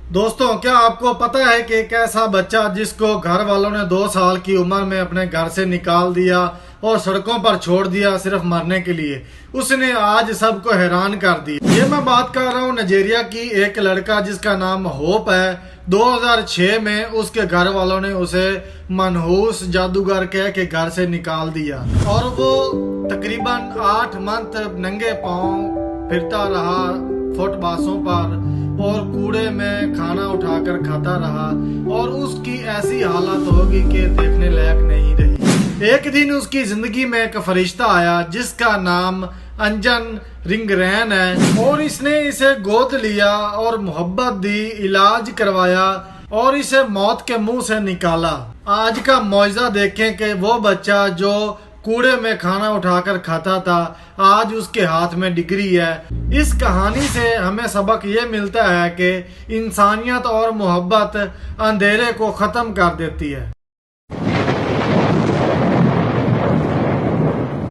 दोस्तों, क्या आपको पता है कि एक ऐसा बच्चा जिसको घर वालों ने 2 साल की उम्र में अपने घर से निकाल दिया और सड़कों पर छोड़ दिया सिर्फ मरने के लिए, उसने आज सबको हैरान कर दिया। ये मैं बात कर रहा हूँ नाइजीरिया की। एक लड़का जिसका नाम होप है, 2006 में उसके घर वालों ने उसे मनहूस जादूगर कह के घर से निकाल दिया और वो तकरीबन 8 मंथ नंगे पाँव फिरता रहा फुटपाथों पर और कूड़े में खाना उठाकर खाता रहा और उसकी ऐसी हालत होगी कि देखने लायक नहीं रही। एक दिन उसकी जिंदगी में एक फरिश्ता आया जिसका नाम अंजन रिंगरैन है और इसने इसे गोद लिया और मोहब्बत दी, इलाज करवाया और इसे मौत के मुंह से निकाला। आज का मौजज़ा देखें कि वो बच्चा जो कूड़े में खाना उठाकर खाता था आज उसके हाथ में डिग्री है। इस कहानी से हमें सबक ये मिलता है कि इंसानियत और मोहब्बत अंधेरे को ख़त्म कर देती है।